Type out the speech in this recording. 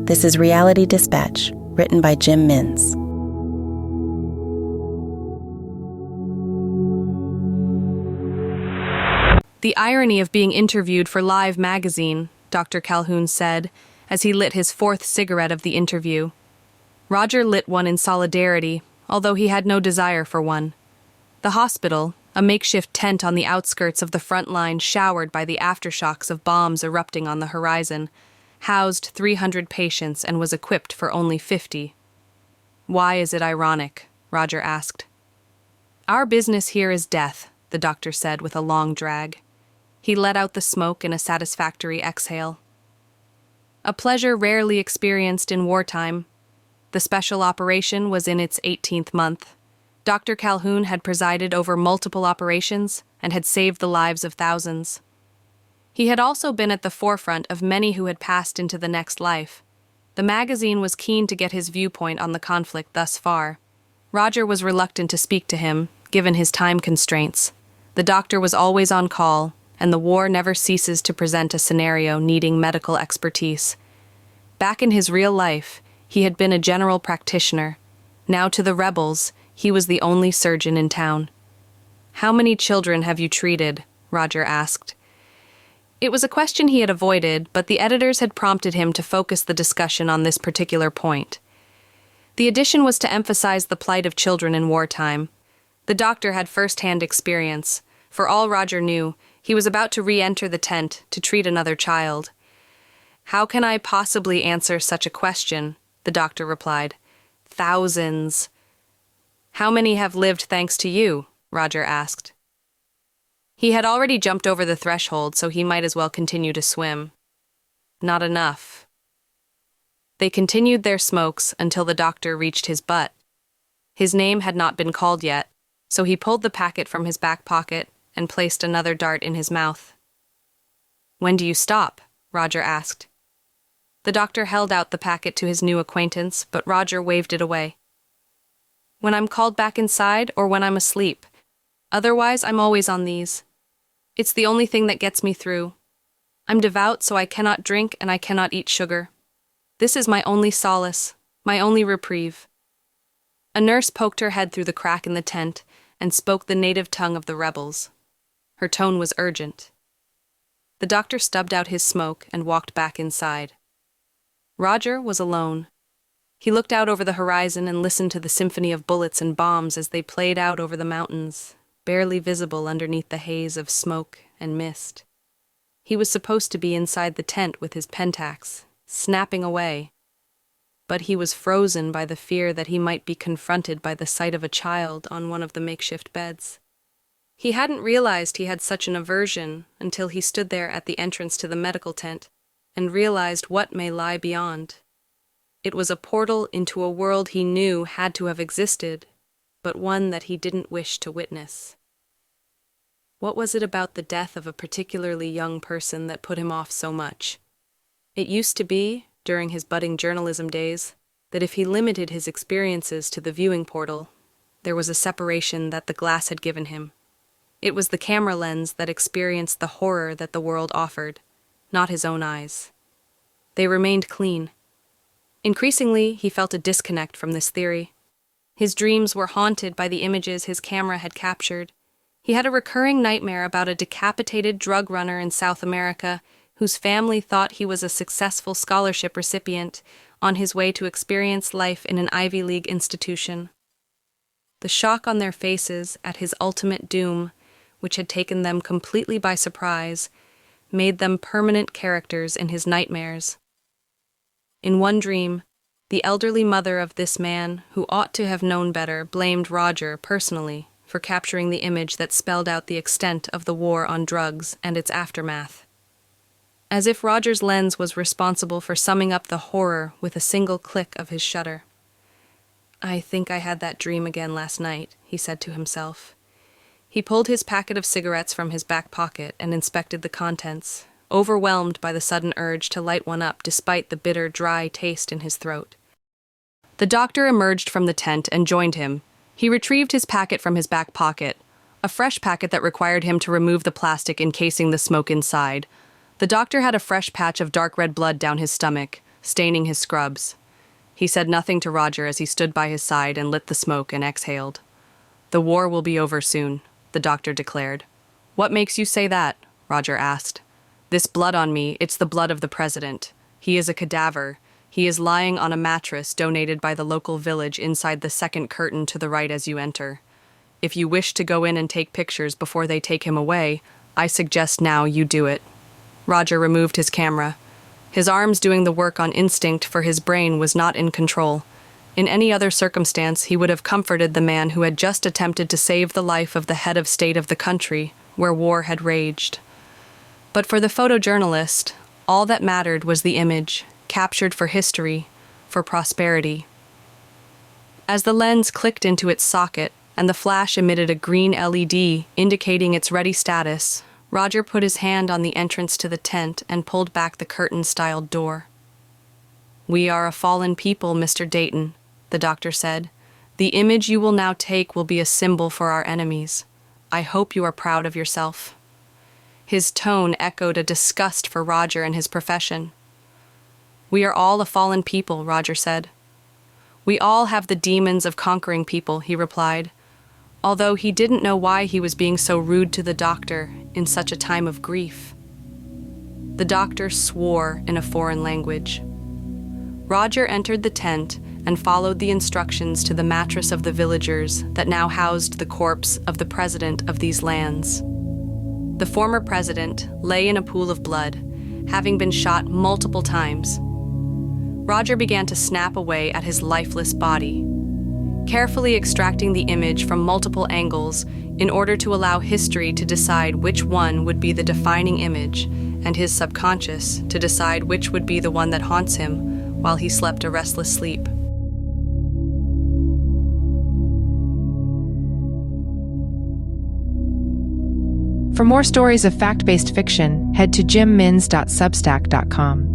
This is Reality Dispatch, written by Jim Mins. The irony of being interviewed for Live magazine, Dr. Calhoun said, as he lit his fourth cigarette of the interview. Roger lit one in solidarity, although he had no desire for one. The hospital, a makeshift tent on the outskirts of the front line showered by the aftershocks of bombs erupting on the horizon, housed 300 patients and was equipped for only 50. Why is it ironic? Roger asked. Our business here is death, the doctor said with a long drag. He let out the smoke in a satisfactory exhale. A pleasure rarely experienced in wartime. The special operation was in its 18th month. Dr. Calhoun had presided over multiple operations and had saved the lives of thousands. He had also been at the forefront of many who had passed into the next life. The magazine was keen to get his viewpoint on the conflict thus far. Roger was reluctant to speak to him, given his time constraints. The doctor was always on call, and the war never ceases to present a scenario needing medical expertise. Back in his real life, he had been a general practitioner. Now to the rebels, he was the only surgeon in town. How many children have you treated? Roger asked. It was a question he had avoided, but the editors had prompted him to focus the discussion on this particular point. The addition was to emphasize the plight of children in wartime. The doctor had first-hand experience. For all Roger knew, he was about to re-enter the tent to treat another child. How can I possibly answer such a question? The doctor replied. Thousands. How many have lived thanks to you? Roger asked. He had already jumped over the threshold, so he might as well continue to swim. Not enough. They continued their smokes until the doctor reached his butt. His name had not been called yet, so he pulled the packet from his back pocket and placed another dart in his mouth. When do you stop? Roger asked. The doctor held out the packet to his new acquaintance, but Roger waved it away. When I'm called back inside or when I'm asleep. Otherwise, I'm always on these. It's the only thing that gets me through. I'm devout, so I cannot drink and I cannot eat sugar. This is my only solace, my only reprieve. A nurse poked her head through the crack in the tent and spoke the native tongue of the rebels. Her tone was urgent. The doctor stubbed out his smoke and walked back inside. Roger was alone. He looked out over the horizon and listened to the symphony of bullets and bombs as they played out over the mountains, barely visible underneath the haze of smoke and mist. He was supposed to be inside the tent with his pentax, snapping away. But he was frozen by the fear that he might be confronted by the sight of a child on one of the makeshift beds. He hadn't realized he had such an aversion until he stood there at the entrance to the medical tent and realized what may lie beyond. It was a portal into a world he knew had to have existed, but one that he didn't wish to witness. What was it about the death of a particularly young person that put him off so much? It used to be, during his budding journalism days, that if he limited his experiences to the viewing portal, there was a separation that the glass had given him. It was the camera lens that experienced the horror that the world offered, not his own eyes. They remained clean. Increasingly, he felt a disconnect from this theory. His dreams were haunted by the images his camera had captured. He had a recurring nightmare about a decapitated drug runner in South America whose family thought he was a successful scholarship recipient on his way to experience life in an Ivy League institution. The shock on their faces at his ultimate doom, which had taken them completely by surprise, made them permanent characters in his nightmares. In one dream, the elderly mother of this man, who ought to have known better, blamed Roger personally for capturing the image that spelled out the extent of the war on drugs and its aftermath. As if Roger's lens was responsible for summing up the horror with a single click of his shutter. I think I had that dream again last night, he said to himself. He pulled his packet of cigarettes from his back pocket and inspected the contents, overwhelmed by the sudden urge to light one up despite the bitter, dry taste in his throat. The doctor emerged from the tent and joined him. He retrieved his packet from his back pocket, a fresh packet that required him to remove the plastic encasing the smoke inside. The doctor had a fresh patch of dark red blood down his stomach, staining his scrubs. He said nothing to Roger as he stood by his side and lit the smoke and exhaled. "The war will be over soon," the doctor declared. "What makes you say that?" Roger asked. "This blood on me, it's the blood of the president. He is a cadaver. He is lying on a mattress donated by the local village inside the second curtain to the right as you enter. If you wish to go in and take pictures before they take him away, I suggest now you do it." Roger removed his camera. His arms doing the work on instinct, for his brain was not in control. In any other circumstance, he would have comforted the man who had just attempted to save the life of the head of state of the country, where war had raged. But for the photojournalist, all that mattered was the image, captured for history, for prosperity. As the lens clicked into its socket and the flash emitted a green LED indicating its ready status, Roger put his hand on the entrance to the tent and pulled back the curtain-styled door. "We are a fallen people, Mr. Dayton," the doctor said. "The image you will now take will be a symbol for our enemies. I hope you are proud of yourself." His tone echoed a disgust for Roger and his profession. "We are all a fallen people," Roger said. "We all have the demons of conquering people," he replied, although he didn't know why he was being so rude to the doctor in such a time of grief. The doctor swore in a foreign language. Roger entered the tent and followed the instructions to the mattress of the villagers that now housed the corpse of the president of these lands. The former president lay in a pool of blood, having been shot multiple times. Roger began to snap away at his lifeless body, carefully extracting the image from multiple angles in order to allow history to decide which one would be the defining image and his subconscious to decide which would be the one that haunts him while he slept a restless sleep. For more stories of fact-based fiction, head to jimmins.substack.com.